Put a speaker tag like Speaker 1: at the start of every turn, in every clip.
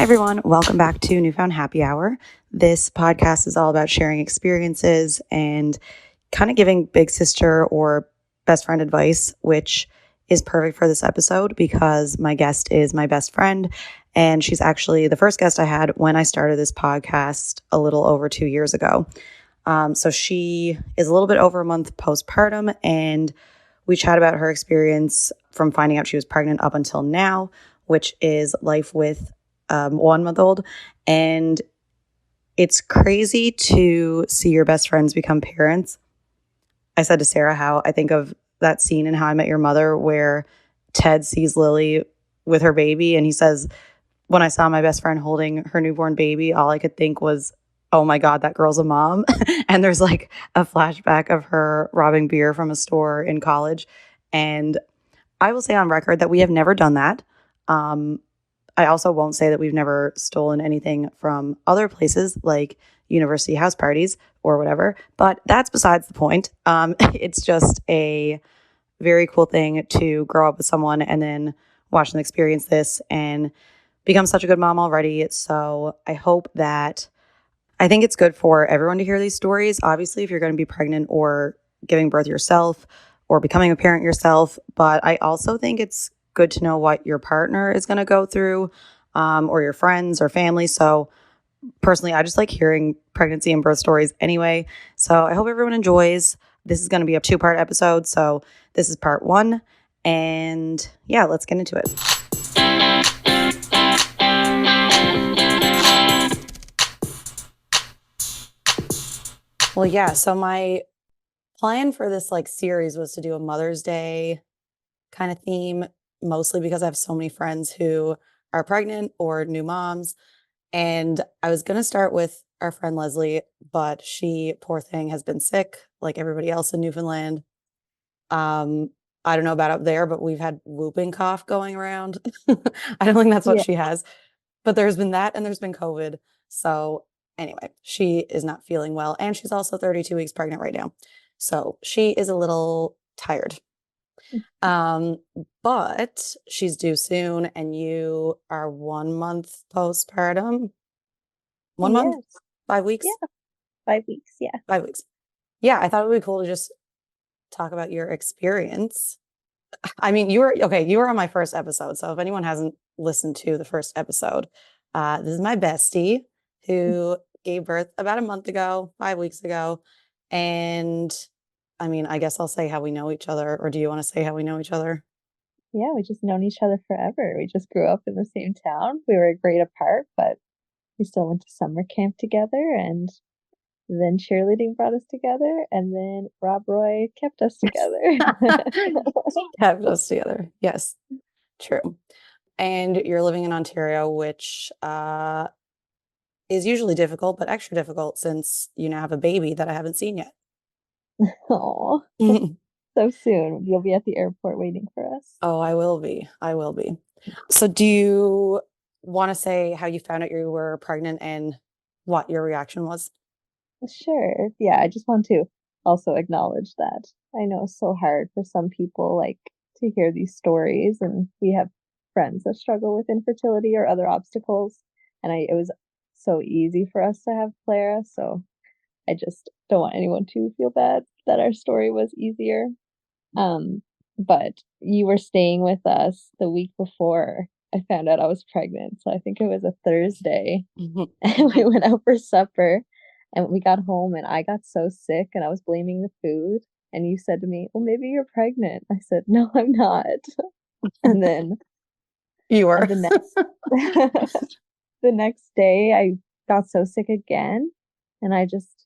Speaker 1: everyone, welcome back to Newfound Happy Hour. This podcast is all about sharing experiences and kind of giving big sister or best friend advice, which is perfect for this episode because my guest is my best friend. And she's actually the first guest I had when I started this podcast a little over 2 years ago. So she is a little bit over a month postpartum, and we chat about her experience from finding out she was pregnant up until now, which is life with 1 month old. And it's crazy to see your best friends become parents. I said to Sarah how I think of that scene in How I Met Your Mother where Ted sees Lily with her baby and he says, when I saw my best friend holding her newborn baby, all I could think was, oh my God, that girl's a mom. And there's like a flashback of her robbing beer from a store in college. And I will say on record that we have never done that. I also won't say that we've never stolen anything from other places like university house parties or whatever, but that's besides the point. It's just a very cool thing to grow up with someone and then watch them experience this and become such a good mom already. So I think it's good for everyone to hear these stories. Obviously, if you're going to be pregnant or giving birth yourself or becoming a parent yourself, but I also think it's good to know what your partner is going to go through, or your friends or family. So personally, I just like hearing pregnancy and birth stories anyway. So I hope everyone enjoys. This is going to be a 2-part episode. So this is part 1. And yeah, let's get into it. Well, yeah. So my plan for this series was to do a Mother's Day kind of theme, mostly because I have so many friends who are pregnant or new moms. And I was going to start with our friend Leslie, but she, poor thing, has been sick like everybody else in Newfoundland. I don't know about up there, but we've had whooping cough going around. I don't think that's what she has, but there's been that and there's been COVID. So anyway, she is not feeling well. And she's also 32 weeks pregnant right now. So she is a little tired. But she's due soon and you are 1 month postpartum. 1 month?
Speaker 2: Yes.
Speaker 1: 5 weeks?
Speaker 2: Yeah. 5 weeks. Yeah.
Speaker 1: 5 weeks. Yeah, I thought it would be cool to just talk about your experience. I mean, you were on my first episode. So if anyone hasn't listened to the first episode, this is my bestie who gave birth about a month ago, 5 weeks ago. And I mean, I guess I'll say how we know each other, or do you want to say how we know each other?
Speaker 2: Yeah, we just known each other forever. We just grew up in the same town. We were a grade apart, but we still went to summer camp together, and then cheerleading brought us together, and then Rob Roy kept us together.
Speaker 1: Kept us together. Yes, true. And you're living in Ontario, which is usually difficult, but extra difficult since you now have a baby that I haven't seen yet.
Speaker 2: Aw, so soon. You'll be at the airport waiting for us.
Speaker 1: Oh, I will be. I will be. So do you want to say how you found out you were pregnant and what your reaction was?
Speaker 2: Sure. Yeah, I just want to also acknowledge that I know it's so hard for some people to hear these stories, and we have friends that struggle with infertility or other obstacles, and it was so easy for us to have Clara, so I just don't want anyone to feel bad that our story was easier. But you were staying with us the week before I found out I was pregnant, so I think it was a Thursday, and we went out for supper, and we got home, and I got so sick, and I was blaming the food, and you said to me, "Well, maybe you're pregnant." I said, "No, I'm not." And then
Speaker 1: You were.
Speaker 2: the next the next day, I got so sick again, and I just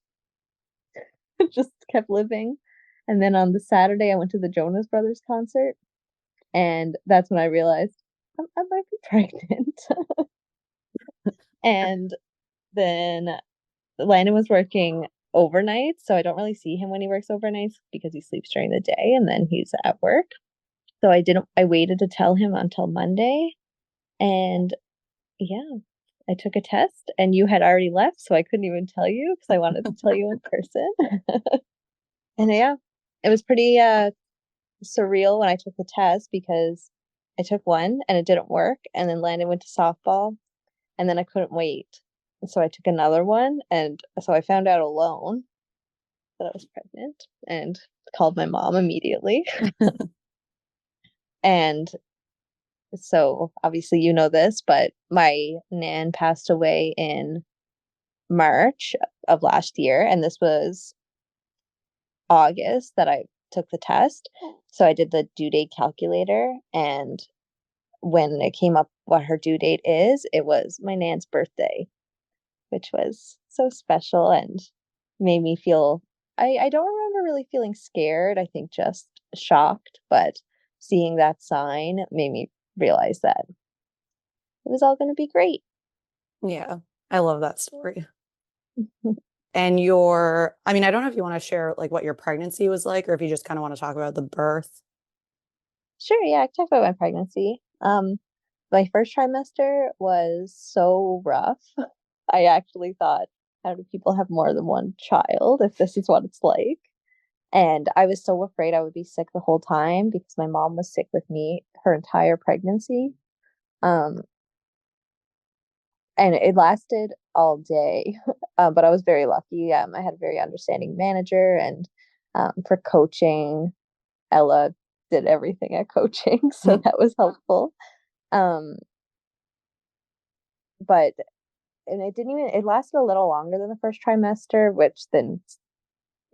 Speaker 2: just kept living. And then on the Saturday, I went to the Jonas Brothers concert, and that's when I realized I might be pregnant. And then Landon was working overnight, so I don't really see him when he works overnights because he sleeps during the day and then he's at work. So I waited to tell him until Monday, and yeah, I took a test and you had already left, so I couldn't even tell you because I wanted to tell you in person. And yeah, it was pretty surreal when I took the test because I took one and it didn't work, and then Landon went to softball, and then I couldn't wait. So I took another one, and so I found out alone that I was pregnant and called my mom immediately. And so obviously you know this, but my nan passed away in March of last year, and this was August that I took the test. So I did the due date calculator, and when it came up what her due date is, it was my nan's birthday, which was so special and made me feel I don't remember really feeling scared, I think just shocked, but seeing that sign made me realize that it was all going to be great.
Speaker 1: Yeah, I love that story. And I mean, I don't know if you want to share like what your pregnancy was like, or if you just kind of want to talk about the birth.
Speaker 2: Sure, yeah, I can talk about my pregnancy. My first trimester was so rough. I actually thought, how do people have more than one child if this is what it's like? And I was so afraid I would be sick the whole time because my mom was sick with me her entire pregnancy. Um, and it lasted all day. But I was very lucky. I had a very understanding manager, and for coaching, Ella did everything at coaching, so that was helpful. Um, but and it lasted a little longer than the first trimester, which then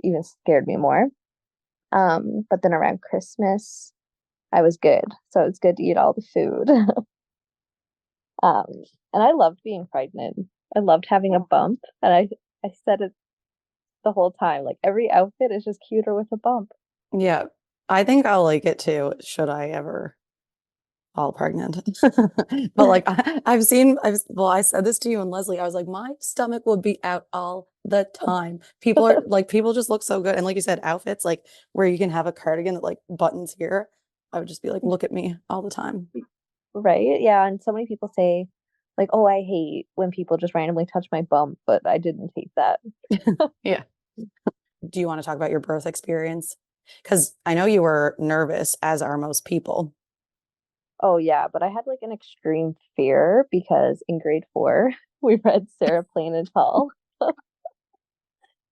Speaker 2: even scared me more. But then around Christmas, I was good. So it's good to eat all the food. Um, and I loved being pregnant. I loved having a bump, and I said it the whole time. Like every outfit is just cuter with a bump.
Speaker 1: Yeah, I think I'll like it too, should I ever fall pregnant. But like I said this to you and Leslie, I was like, my stomach would be out all the time. People just look so good. And like you said, outfits like where you can have a cardigan that like buttons here. I would just be like, look at me all the time.
Speaker 2: Right? Yeah. And so many people say, like, oh, I hate when people just randomly touch my bump, but I didn't hate that.
Speaker 1: Yeah. Do you want to talk about your birth experience? Because I know you were nervous, as are most people.
Speaker 2: Oh, yeah. But I had like an extreme fear because in grade 4, we read Sarah Plain and Tall,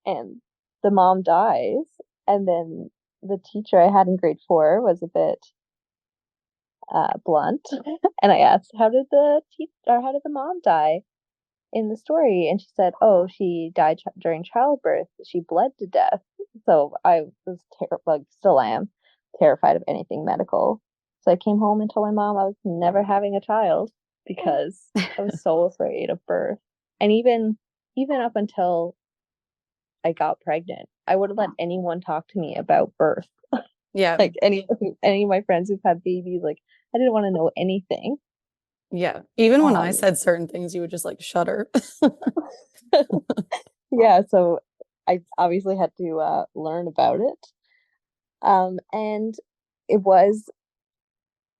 Speaker 2: and the mom dies. And then the teacher I had in grade 4 was a bit blunt. And I asked, how did the mom die in the story? And she said, oh, she died during childbirth. She bled to death. So I was like, still am terrified of anything medical. So I came home and told my mom I was never having a child because I was so afraid of birth. And even up until I got pregnant, I wouldn't let anyone talk to me about birth.
Speaker 1: Yeah.
Speaker 2: Like any of my friends who've had babies, like I didn't want to know anything.
Speaker 1: Yeah. Even when I
Speaker 2: Um,
Speaker 1: said certain things, you would just like shudder.
Speaker 2: yeah, so I obviously had to learn about it. And it was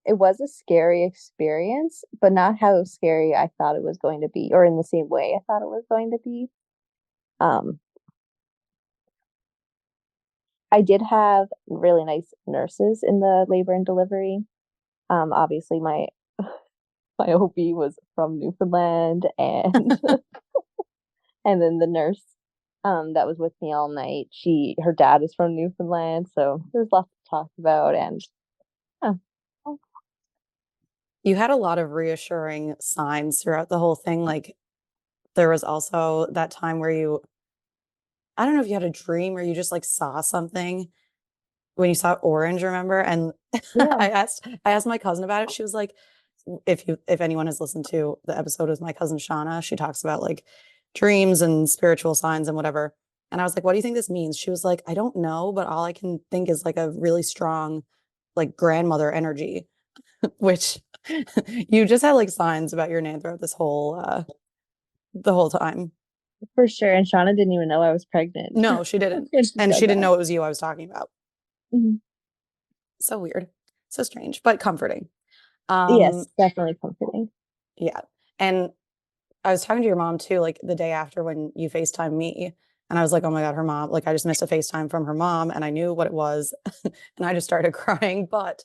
Speaker 2: it was a scary experience, but not how scary I thought it was going to be, or in the same way I thought it was going to be. Um, I did have really nice nurses in the labor and delivery. Obviously my OB was from Newfoundland, and and then the nurse that was with me all night, her dad is from Newfoundland, so there's lots to talk about. And yeah.
Speaker 1: You had a lot of reassuring signs throughout the whole thing. Like there was also that time where I don't know if you had a dream or you just like saw something when you saw orange, remember? And
Speaker 2: Yeah.
Speaker 1: I asked my cousin about it. She was like, if anyone has listened to the episode with my cousin Shauna, she talks about like dreams and spiritual signs and whatever. And I was like, what do you think this means? She was like, I don't know, but all I can think is like a really strong like grandmother energy, which you just had like signs about your nan throughout this whole the whole time.
Speaker 2: For sure. And Shauna didn't even know I was pregnant
Speaker 1: No, she didn't.
Speaker 2: when she
Speaker 1: And
Speaker 2: said
Speaker 1: she didn't
Speaker 2: that.
Speaker 1: know it was you I was talking about.
Speaker 2: Mhm.
Speaker 1: So weird. So strange, but comforting.
Speaker 2: Yes,
Speaker 1: Um,
Speaker 2: definitely comforting.
Speaker 1: yeah. And I was talking to your mom too, like the day after when you FaceTime me. And I was like, oh my God, her mom, like I just missed a FaceTime from her mom and I knew what it was. And I just started crying. But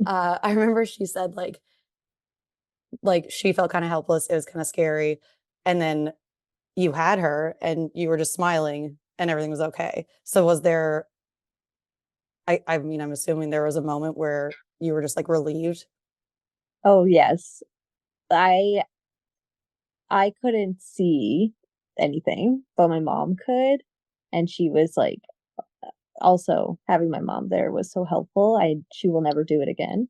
Speaker 1: I remember she said, like, like she felt kind of helpless. It was kind of scary. And then you had her and you were just smiling and everything was okay. So was there, I mean, I'm assuming there was a moment where you were just like relieved.
Speaker 2: Oh yes. I I couldn't see anything, but my mom could. And she was like, also having my mom there was so helpful. She will never do it again.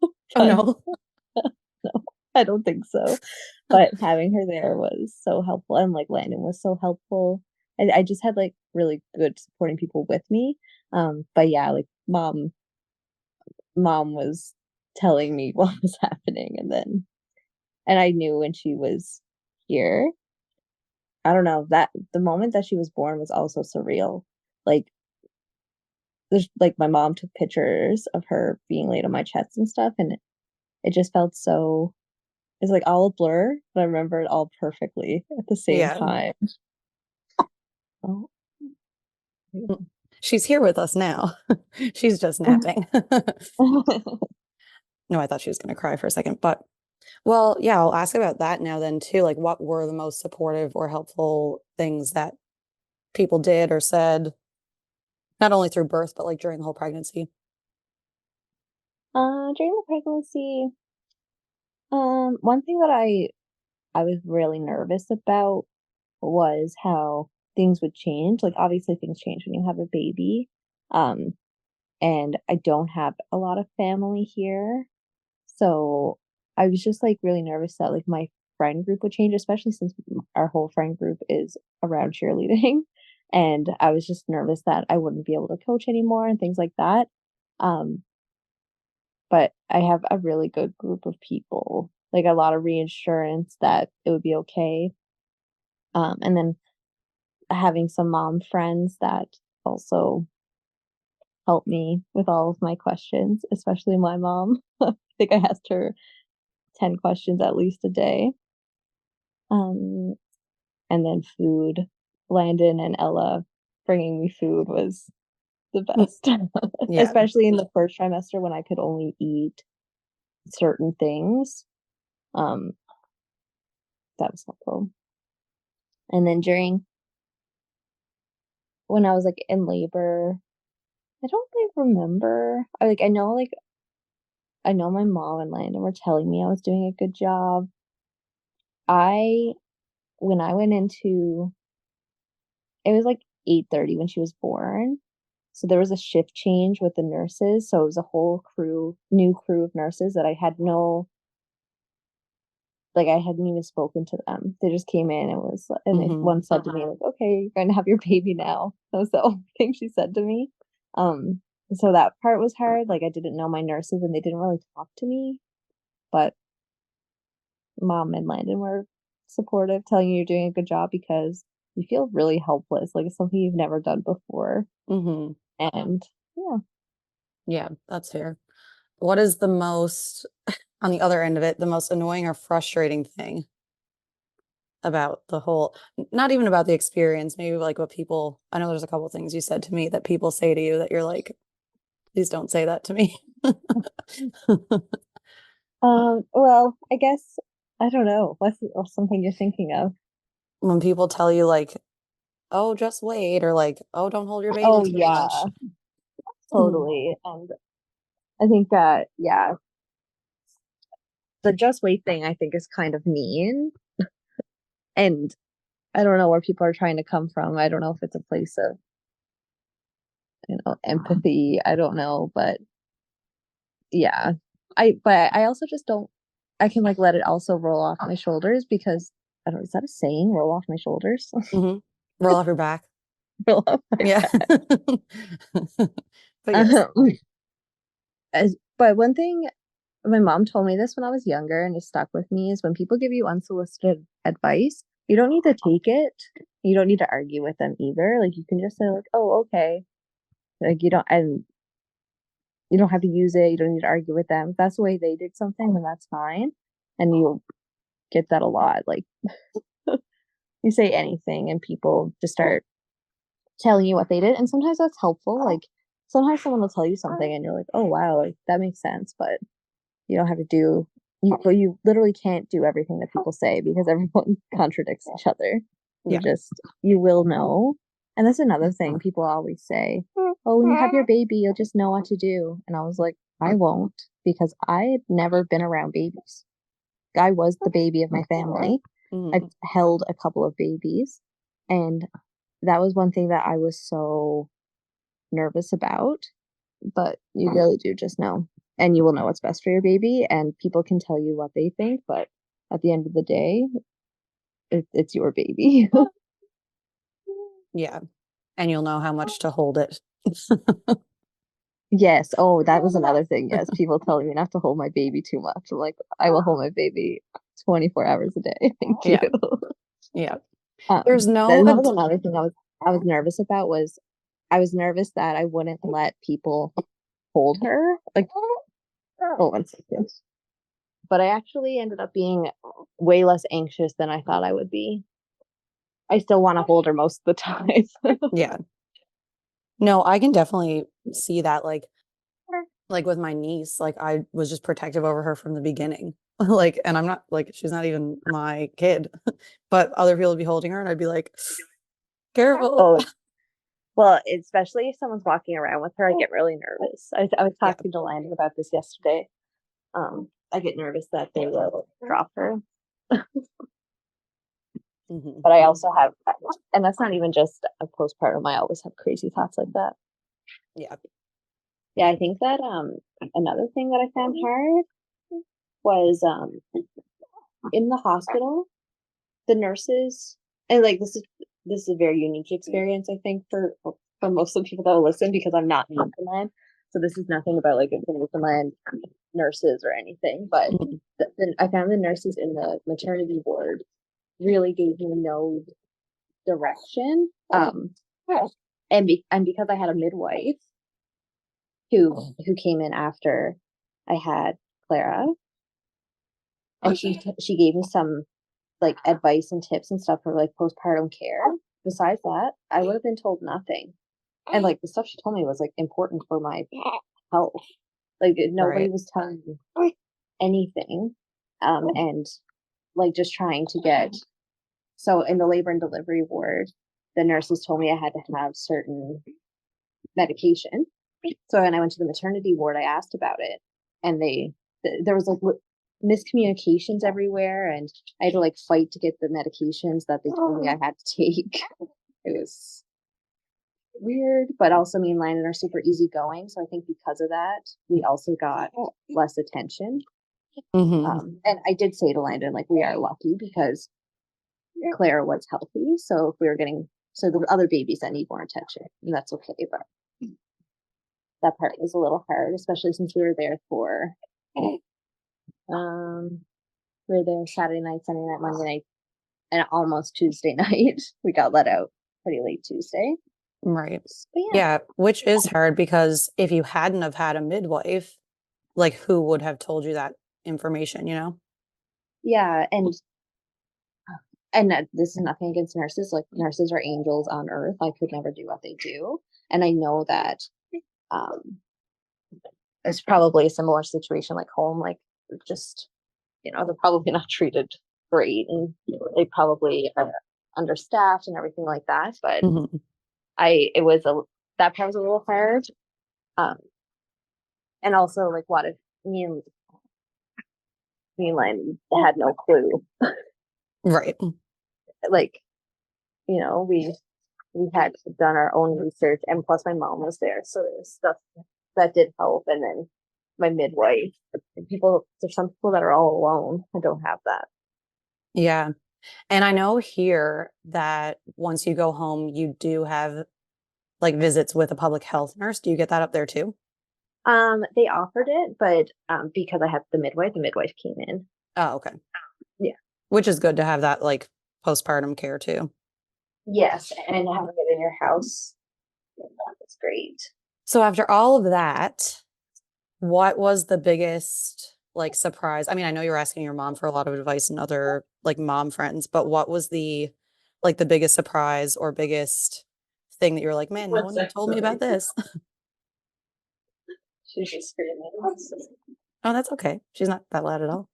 Speaker 1: Oh
Speaker 2: But
Speaker 1: no.
Speaker 2: no, I don't think so. But having her there was so helpful, and like Landon was so helpful. I just had like really good supporting people with me. But yeah, like mom was telling me what was happening, and I knew when she was here. I don't know, that the moment that she was born was also surreal. Like there's like my mom took pictures of her being laid on my chest and stuff, and it just felt so, it's like all a blur, but I remember it all perfectly at the same
Speaker 1: Yeah.
Speaker 2: time. Oh,
Speaker 1: She's here with us now. She's just napping. No, I thought she was going to cry for a second, but well, yeah, I'll ask about that now then too. Like, what were the most supportive or helpful things that people did or said, not only through birth, but like during the whole pregnancy?
Speaker 2: during the pregnancy, one thing that I was really nervous about was how things would change. Like obviously things change when you have a baby. Um, and I don't have a lot of family here. So I was just like really nervous that like my friend group would change, especially since our whole friend group is around cheerleading. And I was just nervous that I wouldn't be able to coach anymore and things like that. Um, but I have a really good group of people, like a lot of reassurance that it would be okay. And then having some mom friends that also help me with all of my questions, especially my mom. I think I asked her 10 questions at least a day. Um, and then food. Landon and Ella bringing me food was the best,
Speaker 1: Yeah.
Speaker 2: especially in the first trimester when I could only eat certain things. Um, that was helpful. And then during when I was like in labor, I don't like remember. I know my mom and Landon were telling me I was doing a good job. I when I went into it was like 8:30 when she was born. So there was a shift change with the nurses. So it was a whole new crew of nurses that I had no, like I hadn't even spoken to them. They just came in and
Speaker 1: Hmm.
Speaker 2: one said to me like, "Okay, you're going to have your baby now." That was the only thing she said to me. Um, so that part was hard. Like I didn't know my nurses and they didn't really talk to me, but mom and Landon were supportive, telling you you're doing a good job because you feel really helpless. Like it's something you've never done before.
Speaker 1: Hmm.
Speaker 2: And yeah.
Speaker 1: Yeah, that's fair. What is the most, on the other end of it, the most annoying or frustrating thing about the whole, not even about the experience, maybe like what people, I know there's a couple of things you said to me that people say to you that you're like, please don't say that to me.
Speaker 2: Well, I guess I don't know. What's something you're thinking of?
Speaker 1: When people tell you like, oh, just wait, or like, oh, don't hold your baby
Speaker 2: Oh
Speaker 1: too
Speaker 2: yeah,
Speaker 1: much.
Speaker 2: totally. And I think yeah, the just wait thing I think is kind of mean. And I don't know where people are trying to come from. I don't know if it's a place of, empathy. I don't know, but yeah. I also just don't, I can like let it also roll off my shoulders because I don't know, is that a saying? Roll off my shoulders?
Speaker 1: Hmm. Roll off your back.
Speaker 2: Roll off my
Speaker 1: Yeah.
Speaker 2: back.
Speaker 1: But yes.
Speaker 2: Um, but one thing my mom told me this when I was younger and it stuck with me is when people give you unsolicited advice, you don't need to take it. You don't need to argue with them either. Like you can just say like, "Oh, okay." Like you don't have to use it. You don't need to argue with them. If that's the way they did something, then that's fine. And you'll get that a lot. Like you say anything and people just start telling you what they did. And sometimes that's helpful. Like sometimes someone will tell you something and you're like, "Oh, wow, like that makes sense," but you don't have to do you literally can't do everything that people say because everyone contradicts each other.
Speaker 1: Yeah.
Speaker 2: You will know. And that's another thing people always say, oh, when you have your baby, you'll just know what to do. And I was like, I won't, because I had never been around babies. I was the baby of my family. I've
Speaker 1: Mhm.
Speaker 2: held a couple of babies, and that was one thing that I was so nervous about. But you really do just know, and you will know what's best for your baby, and people can tell you what they think, but at the end of the day, it's your baby.
Speaker 1: Yeah. And you'll know how much to hold it.
Speaker 2: Yes. Oh, that was another thing. Yes, people telling me not to hold my baby too much. I'm like, I will hold my baby 24 hours a day. Thank you.
Speaker 1: Yeah. Yeah. There's no,
Speaker 2: Then that was another thing I was nervous about was I was nervous that I wouldn't let people hold her. Like, oh, 1 second. But I actually ended up being way less anxious than I thought I would be. I still want to hold her most of the time.
Speaker 1: yeah. No, I can definitely see that. Like with my niece, like I was just protective over her from the beginning. Like, and I'm not like, she's not even my kid, but other people would be holding her and I'd be like, careful.
Speaker 2: Oh, well, especially if someone's walking around with her, I get really nervous. I was
Speaker 1: Yeah.
Speaker 2: talking to Landon about this yesterday. I get nervous that they will drop her.
Speaker 1: Hmm.
Speaker 2: But I also have, and that's not even just a postpartum. I always have crazy thoughts like that.
Speaker 1: Yeah.
Speaker 2: Yeah, I think that another thing that I found hard was in the hospital, the nurses, and like this is a very unique experience, I think, for most of the people that will listen, because I'm not in Newfoundland. So this is nothing about like the Newfoundland nurses or anything, but
Speaker 1: Mhm.
Speaker 2: I found the nurses in the maternity ward really gave me no direction. And because I had a midwife who came in after I had Clara, and she gave me some like advice and tips and stuff for like postpartum care. Besides that, I would have been told nothing. And like the stuff she told me was like important for my health. Like nobody
Speaker 1: Right.
Speaker 2: was telling me anything. And like just trying to get, so in the labor and delivery ward, the nurses told me I had to have certain medication. So when I went to the maternity ward, I asked about it, and there was like miscommunications everywhere, and I had to like fight to get the medications that they told me I had to take. It was weird, but also me and Landon are super easygoing, so I think because of that, we also got less attention.
Speaker 1: Hmm.
Speaker 2: And I did say to Landon, like, we are lucky because Claire was healthy, so if we were getting, so the other babies that need more attention, and that's okay, but that part was a little hard, especially since we were there for um we were there Saturday night, Sunday night, Monday night, and almost Tuesday night. We got let out pretty late Tuesday.
Speaker 1: Right.
Speaker 2: But yeah.
Speaker 1: Yeah. Which is hard because if you hadn't have had a midwife, like who would have told you that information, you know?
Speaker 2: Yeah, and this is nothing against nurses. Like nurses are angels on earth. I could never do what they do. And I know that um it's probably a similar situation like home, like just they're probably not treated great, and they probably are understaffed and everything like that. But
Speaker 1: Hmm.
Speaker 2: it was that part was a little hard. Um, and also like what if me and Lynn had no clue.
Speaker 1: Right.
Speaker 2: Like, we had done our own research, and plus my mom was there, so there's stuff that did help. And then my midwife, and there's some people that are all alone and don't have that.
Speaker 1: Yeah. And I know here that once you go home, you do have like visits with a public health nurse. Do you get that up there too?
Speaker 2: They offered it, but because I had the midwife came in.
Speaker 1: Oh, okay.
Speaker 2: Yeah.
Speaker 1: Which is good to have that like postpartum care too.
Speaker 2: Yes, and having it in your house, that was great.
Speaker 1: So after all of that, what was the biggest like surprise? I mean, I know you're asking your mom for a lot of advice and other like mom friends, but what was the like the biggest surprise or biggest thing that you're like, man, no one told me about this?
Speaker 2: She's just screaming.
Speaker 1: Oh, that's okay. She's not that loud at all.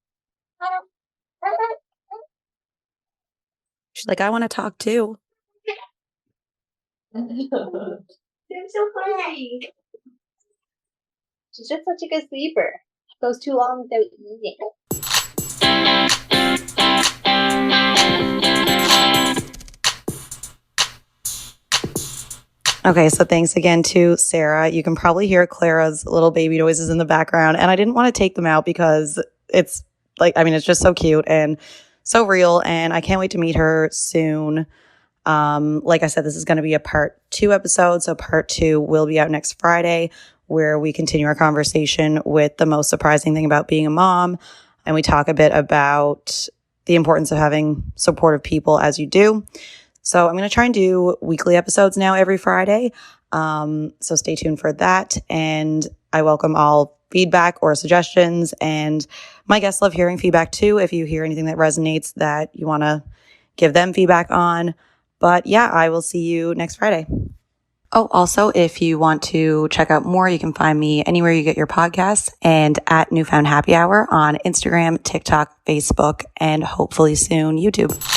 Speaker 1: Like, I want to talk too.
Speaker 2: They're so funny. She's just such a good sleeper. Goes too long without eating.
Speaker 1: Okay, so thanks again to Sarah. You can probably hear Clara's little baby noises in the background, and I didn't want to take them out because it's it's just so cute and so real, and I can't wait to meet her soon. Like I said, this is going to be a part 2 episode, so part 2 will be out next Friday, where we continue our conversation with the most surprising thing about being a mom, and we talk a bit about the importance of having supportive people as you do. So I'm going to try and do weekly episodes now every Friday. So stay tuned for that. And I welcome all feedback or suggestions. And my guests love hearing feedback too. If you hear anything that resonates that you want to give them feedback on. But yeah, I will see you next Friday. Oh, also, if you want to check out more, you can find me anywhere you get your podcasts and at Newfound Happy Hour on Instagram, TikTok, Facebook, and hopefully soon YouTube.